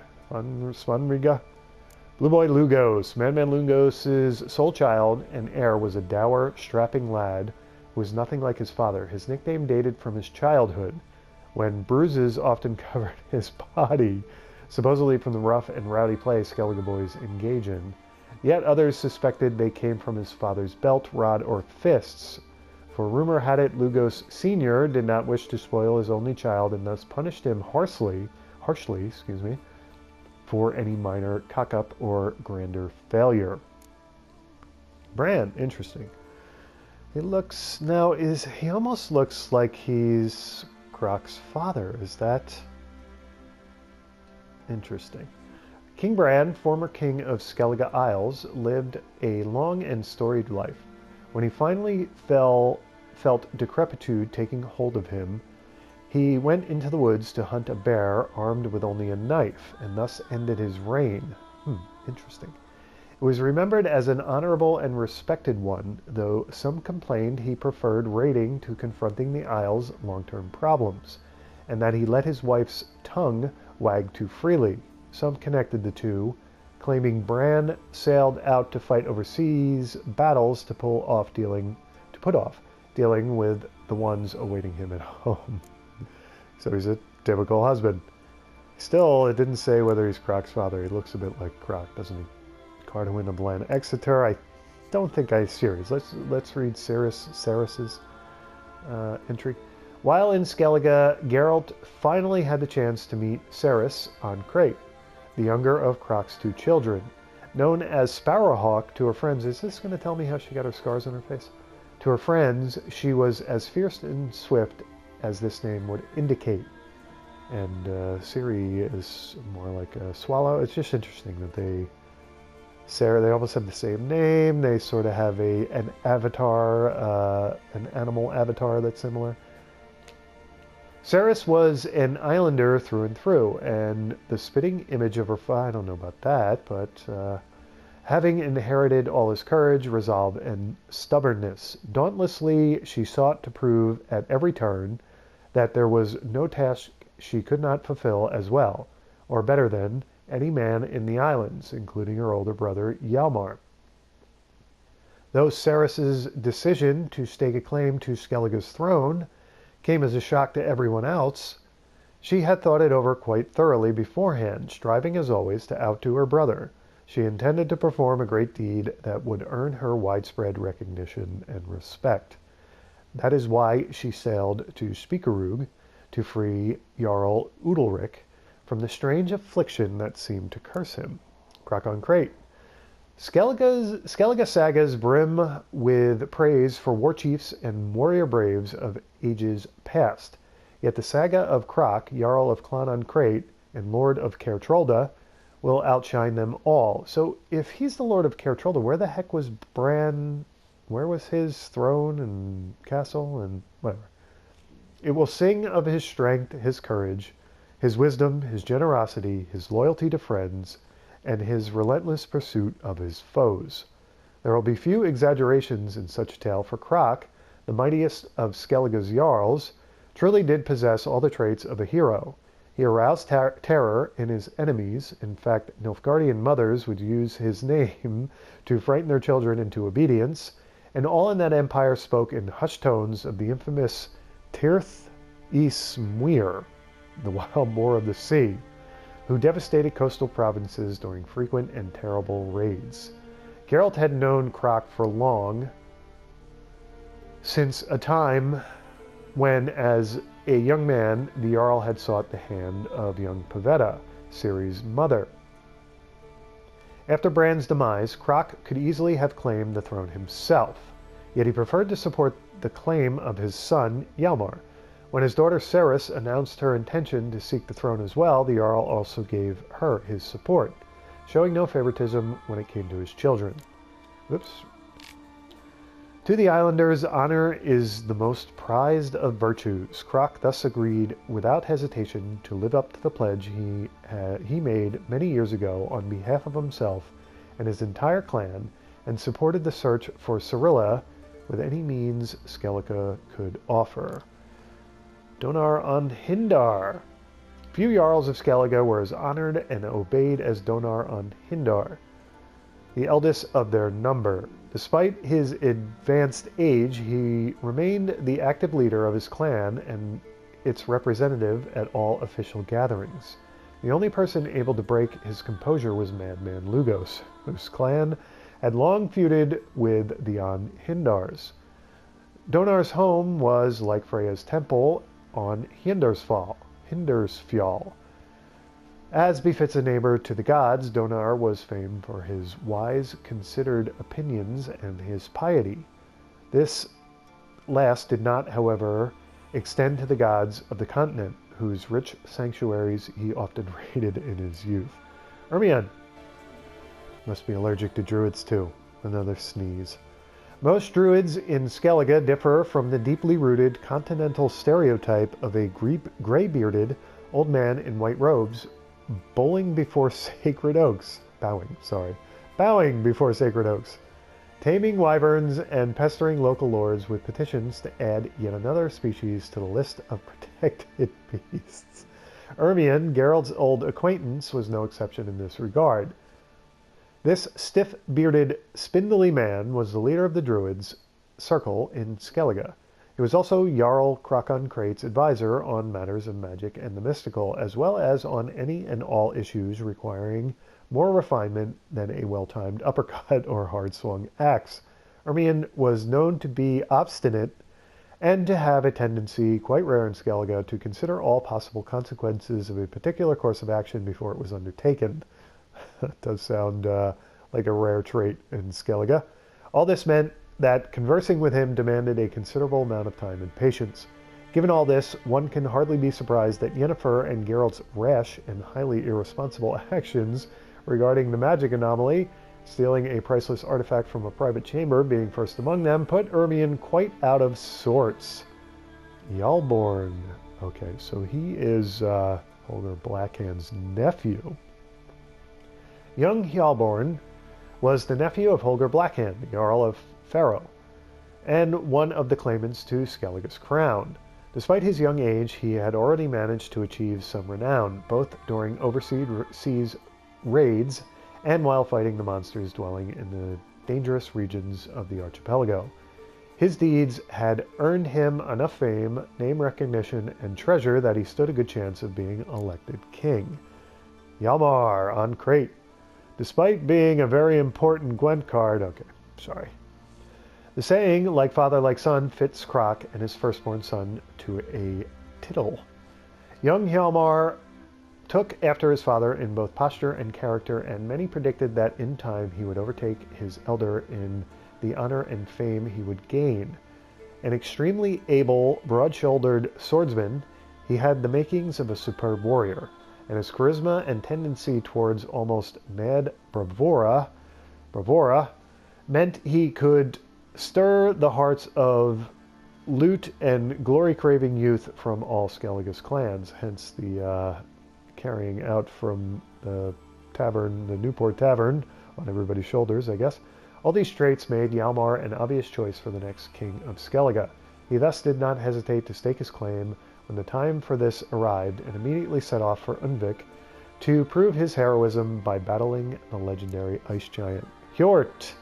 Blue Boy Lugos. Madman Lugos' sole child and heir was a dour, strapping lad who was nothing like his father. His nickname dated from his childhood, when bruises often covered his body, supposedly from the rough and rowdy play Skellige boys engage in. Yet others suspected they came from his father's belt, rod, or fists, for rumor had it Lugos Sr. did not wish to spoil his only child and thus punished him harshly, for any minor cock-up or grander failure. Bran, interesting. He almost looks like he's Croc's father. Is that interesting? King Bran, former king of Skellige Isles, lived a long and storied life. When he finally felt decrepitude taking hold of him, he went into the woods to hunt a bear armed with only a knife, and thus ended his reign. Interesting. It was remembered as an honorable and respected one, though some complained he preferred raiding to confronting the Isles' long-term problems, and that he let his wife's tongue wag too freely. Some connected the two, claiming Bran sailed out to fight overseas battles to put off dealing with the ones awaiting him at home. So he's a typical husband. Still, it didn't say whether he's Croc's father. He looks a bit like Croc, doesn't he? Carduin of Blan Exeter. I don't think I'm serious. Let's read Cerys's entry. While in Skellige, Geralt finally had the chance to meet Cerys on Crate, the younger of Croc's two children. Known as Sparrowhawk to her friends, is this going to tell me how she got her scars on her face? To her friends, she was as fierce and swift as this name would indicate. and Ciri is more like a swallow. It's just interesting that they almost have the same name. They sort of have an avatar, an animal avatar that's similar. Cerys was an islander through and through, and the spitting image of her I don't know about that, but having inherited all his courage, resolve, and stubbornness, dauntlessly she sought to prove at every turn that there was no task she could not fulfill as well, or better than, any man in the islands, including her older brother Hjalmar. Though Cerys's decision to stake a claim to Skellige's throne came as a shock to everyone else, she had thought it over quite thoroughly beforehand, striving as always to outdo her brother. She intended to perform a great deed that would earn her widespread recognition and respect. That is why she sailed to Speakerug to free Jarl Udalric from the strange affliction that seemed to curse him. Crock on crate. Skellige sagas brim with praise for war chiefs and warrior braves of ages past. Yet the saga of Crock, Jarl of Clan on Crate and Lord of Caer Trolda, will outshine them all. So if he's the Lord of Caer Trolda, where the heck was Bran? Where was his throne and castle and whatever? It will sing of his strength, his courage, his wisdom, his generosity, his loyalty to friends, and his relentless pursuit of his foes. There will be few exaggerations in such a tale, for Crock, the mightiest of Skellige's Jarls, truly did possess all the traits of a hero. He aroused terror in his enemies. In fact, Nilfgaardian mothers would use his name to frighten their children into obedience, and all in that empire spoke in hushed tones of the infamous Tirth Ismuir, the wild boar of the sea, who devastated coastal provinces during frequent and terrible raids. Geralt had known Crock for long, since a time when, as a young man, the Jarl had sought the hand of young Pavetta, Ciri's mother. After Bran's demise, Crock could easily have claimed the throne himself, yet he preferred to support the claim of his son, Hjalmar. When his daughter Cerys announced her intention to seek the throne as well, the Jarl also gave her his support, showing no favoritism when it came to his children. Oops. To the islanders, honor is the most prized of virtues. Crock thus agreed without hesitation to live up to the pledge he made many years ago on behalf of himself and his entire clan, and supported the search for Cirilla with any means Skellige could offer. Donar on Hindar. Few Jarls of Skellige were as honored and obeyed as Donar on Hindar, the eldest of their number. Despite his advanced age, he remained the active leader of his clan and its representative at all official gatherings. The only person able to break his composure was Madman Lugos, whose clan had long feuded with the On Hindars. Donar's home was, like Freya's temple, on Hindarsfjall. As befits a neighbor to the gods, Donar was famed for his wise, considered opinions and his piety. This last did not, however, extend to the gods of the continent, whose rich sanctuaries he often raided in his youth. Ermion. Must be allergic to druids too. Another sneeze. Most druids in Skellige differ from the deeply rooted continental stereotype of a gray-bearded old man in white robes bowing before sacred oaks. Bowing before sacred oaks. Taming wyverns and pestering local lords with petitions to add yet another species to the list of protected beasts. Ermion, Geralt's old acquaintance, was no exception in this regard. This stiff-bearded, spindly man was the leader of the Druids' circle in Skellige. He was also Jarl Crock on Crate's advisor on matters of magic and the mystical, as well as on any and all issues requiring more refinement than a well-timed uppercut or hard-swung axe. Ermion was known to be obstinate and to have a tendency, quite rare in Skellige, to consider all possible consequences of a particular course of action before it was undertaken. That does sound like a rare trait in Skellige. All this meant that conversing with him demanded a considerable amount of time and patience. Given all this, one can hardly be surprised that Yennefer and Geralt's rash and highly irresponsible actions regarding the magic anomaly, stealing a priceless artifact from a private chamber being first among them, put Ermion quite out of sorts. Yalborn. Okay, so he is Holger Blackhand's nephew. Young Hjalborn was the nephew of Holger Blackhand, the Jarl of Faro, and one of the claimants to Skellige's crown. Despite his young age, he had already managed to achieve some renown, both during overseas raids and while fighting the monsters dwelling in the dangerous regions of the archipelago. His deeds had earned him enough fame, name recognition, and treasure that he stood a good chance of being elected king. Hjalmar on Crate. Despite being a very important Gwent card, okay, sorry. The saying, like father, like son, fits Croc and his firstborn son to a tittle. Young Hjalmar took after his father in both posture and character, and many predicted that in time he would overtake his elder in the honor and fame he would gain. An extremely able, broad-shouldered swordsman, he had the makings of a superb warrior, and his charisma and tendency towards almost mad bravura meant he could stir the hearts of loot and glory-craving youth from all Skellige's clans, hence the carrying out from the tavern, the Newport Tavern, on everybody's shoulders, I guess. All these traits made Hjalmar an obvious choice for the next king of Skellige. He thus did not hesitate to stake his claim when the time for this arrived, and immediately set off for Undvik to prove his heroism by battling the legendary ice giant Hjort.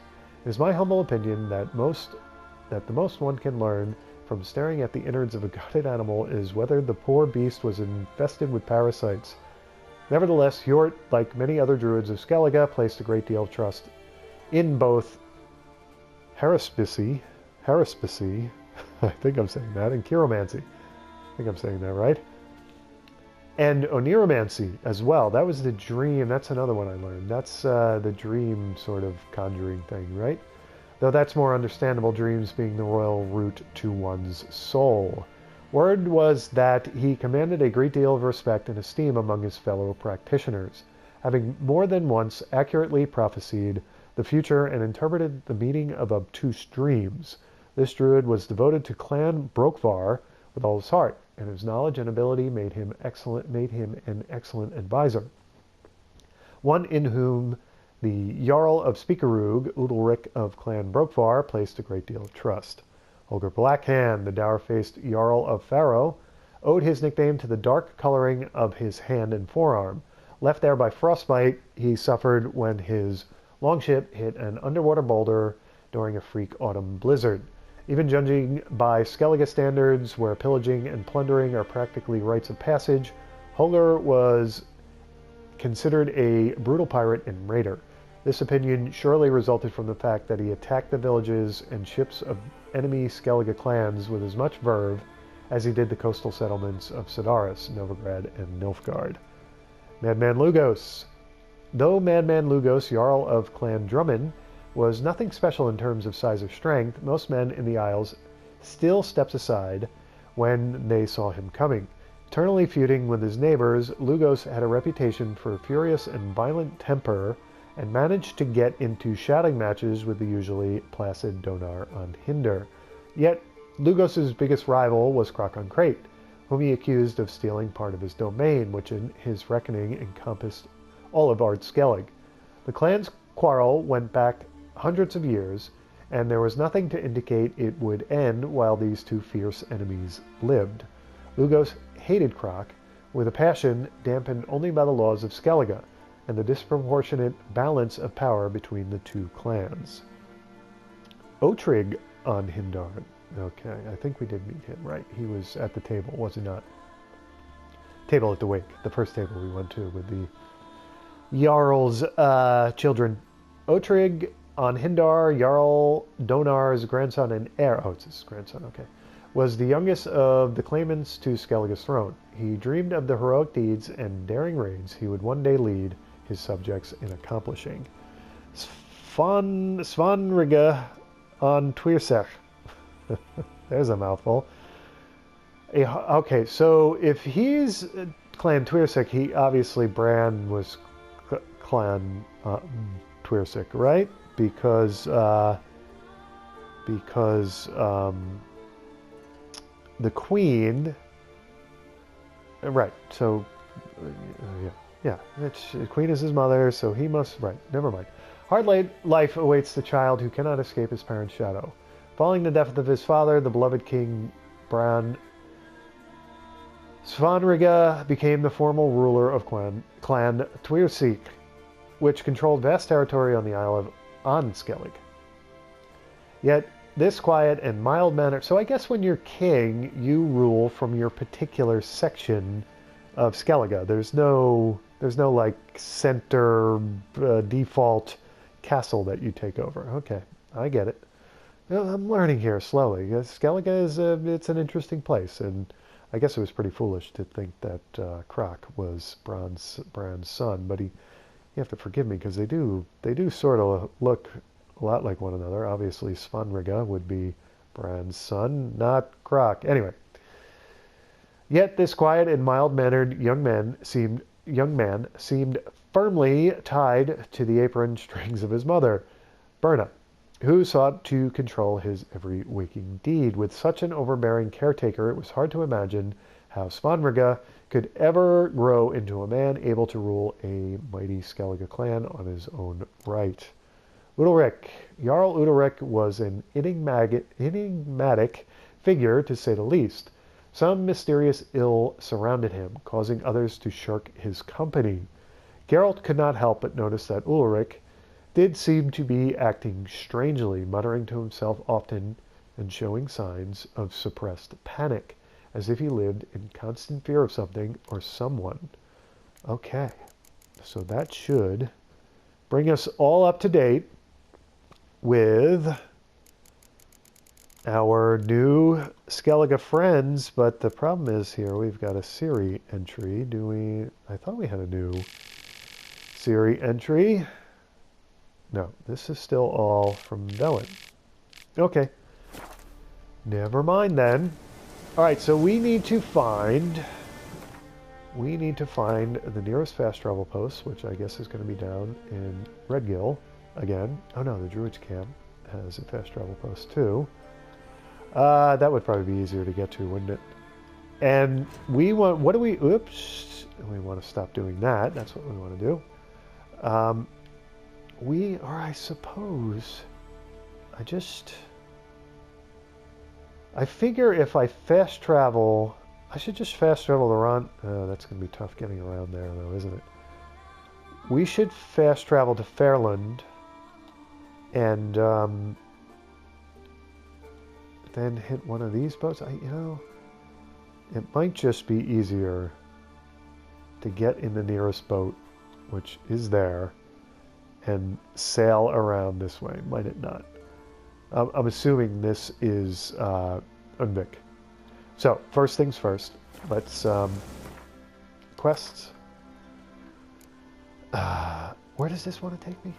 It is my humble opinion that the most one can learn from staring at the innards of a gutted animal is whether the poor beast was infested with parasites. Nevertheless, Hjort, like many other druids of Skellige, placed a great deal of trust in both haruspicy, I think I'm saying that, and chiromancy. I think I'm saying that right. And oniromancy as well. That was the dream. That's another one I learned. That's the dream sort of conjuring thing, right? Though that's more understandable, dreams being the royal route to one's soul. Word was that he commanded a great deal of respect and esteem among his fellow practitioners, having more than once accurately prophesied the future and interpreted the meaning of obtuse dreams. This druid was devoted to Clan Brokvar with all his heart, and his knowledge and ability made him an excellent advisor. One in whom the Jarl of Speakerug, Udalric of Clan Brokvar, placed a great deal of trust. Holger Blackhand, the dour-faced Jarl of Faro, owed his nickname to the dark coloring of his hand and forearm. Left there by frostbite, he suffered when his longship hit an underwater boulder during a freak autumn blizzard. Even judging by Skellige standards, where pillaging and plundering are practically rites of passage, Holger was considered a brutal pirate and raider. This opinion surely resulted from the fact that he attacked the villages and ships of enemy Skellige clans with as much verve as he did the coastal settlements of Sidaris, Novigrad, and Nilfgaard. Madman Lugos. Though Madman Lugos, Jarl of Clan Drummond, was nothing special in terms of size or strength, most men in the Isles still stepped aside when they saw him coming. Eternally feuding with his neighbors, Lugos had a reputation for a furious and violent temper and managed to get into shouting matches with the usually placid Donar on Hinder. Yet, Lugos' biggest rival was Croc on Crate, whom he accused of stealing part of his domain, which in his reckoning encompassed all of Ard Skellig. The clan's quarrel went back hundreds of years, and there was nothing to indicate it would end while these two fierce enemies lived. Lugos hated Croc with a passion dampened only by the laws of Skellige and the disproportionate balance of power between the two clans. Otrig on Hindard. Okay, I think we did meet him, right? He was at the table, was he not? Table at the wake, the first table we went to with the Jarl's children. Otrig on Hindar, Jarl Donar's grandson and heir, oh, it's his grandson, okay, was the youngest of the claimants to Skellige's throne. He dreamed of the heroic deeds and daring raids he would one day lead his subjects in accomplishing. Svanriga on Twirsech. There's a mouthful. Okay, so if he's Clan Twirsik, he obviously Bran was Clan Twirsik, right? Because the Queen, right? So yeah, the Queen is his mother, so he must. Right, never mind. Hard life awaits the child who cannot escape his parents' shadow. Following the death of his father, the beloved King Bran, Svanriga became the formal ruler of Clan Twirsik, which controlled vast territory on the Isle of Anskellig. Yet this quiet and mild manner. So I guess when you're king, you rule from your particular section of Skellige. There's no like center default castle that you take over. Okay, I get it. I'm learning here slowly. Skellige is it's an interesting place, and I guess it was pretty foolish to think that Croc was Bran's son. But you have to forgive me because they do sort of look a lot like one another. Obviously, Svanriga would be Bran's son, not Croc. Anyway, yet this quiet and mild-mannered young man seemed firmly tied to the apron strings of his mother, Berna, who sought to control his every waking deed. With such an overbearing caretaker, it was hard to imagine how Svanriga could ever grow into a man able to rule a mighty Skellige clan on his own right. Udalric. Jarl Udalric was an enigmatic figure, to say the least. Some mysterious ill surrounded him, causing others to shirk his company. Geralt could not help but notice that Udalric did seem to be acting strangely, muttering to himself often and showing signs of suppressed panic, as if he lived in constant fear of something or someone. Okay, so that should bring us all up to date with our new Skellige friends, but the problem is here we've got a Ciri entry. I thought we had a new Ciri entry. No, this is still all from Velen. Okay. Never mind then. Alright, so we need to find the nearest fast travel post, which I guess is going to be down in Redgill again. Oh no, the Druid's Camp has a fast travel post too. That would probably be easier to get to, wouldn't it? And we want, oops, we want to stop doing that. That's what we want to do. I suppose, I figure if I fast travel, I should just fast travel around. That's going to be tough getting around there though, isn't it? We should fast travel to Fairland and then hit one of these boats. It might just be easier to get in the nearest boat, which is there, and sail around this way, might it not? I'm assuming this is Undvik. So, first things first, let's, quests. Where does this want to take me?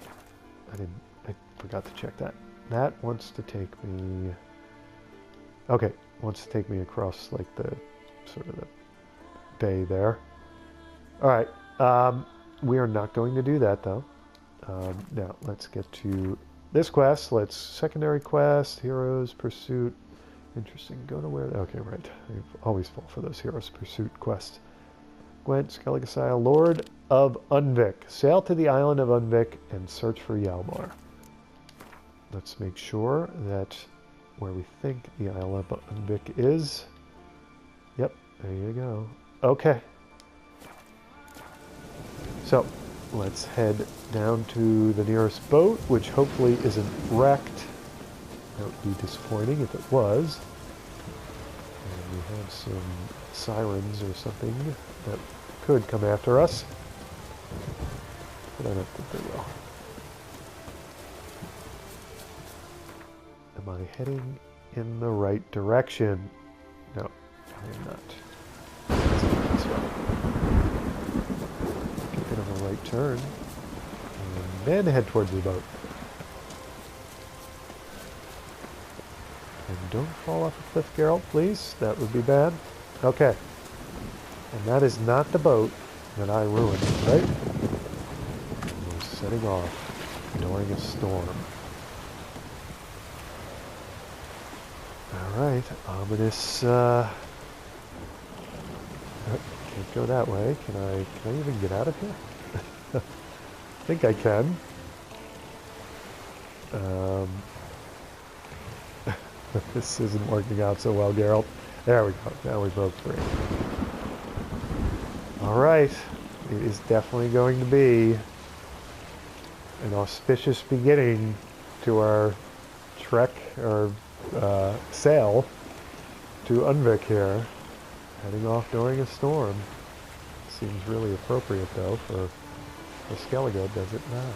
I forgot to check that. That wants to take me, okay, wants to take me across like the, sort of the bay there. Alright, we are not going to do that though. Now, let's get to this quest. Secondary quest, Heroes Pursuit. Interesting, go to where, okay, right. I always fall for those Heroes Pursuit quests. Gwent, Skellige, Lord of Undvik. Sail to the island of Undvik and search for Hjalmar. Let's make sure that where we think the island of Undvik is. Yep, there you go. Okay. So, let's head down to the nearest boat, which hopefully isn't wrecked. That would be disappointing if it was. And we have some sirens or something that could come after us. But I don't think they will. Am I heading in the right direction? No, I am not. Let's go this way. Take a bit of a right turn. And then head towards the boat. And don't fall off a cliff, Geralt, please. That would be bad. Okay. And that is not the boat that I ruined, right? We're setting off during a storm. Alright, ominous, can't go that way. Can I even get out of here? I think I can. This isn't working out so well, Geralt. There we go. Now we broke free. Alright. It is definitely going to be an auspicious beginning to our trek, or sail to Unvik here. Heading off during a storm. Seems really appropriate, though, for Skellige, does it not?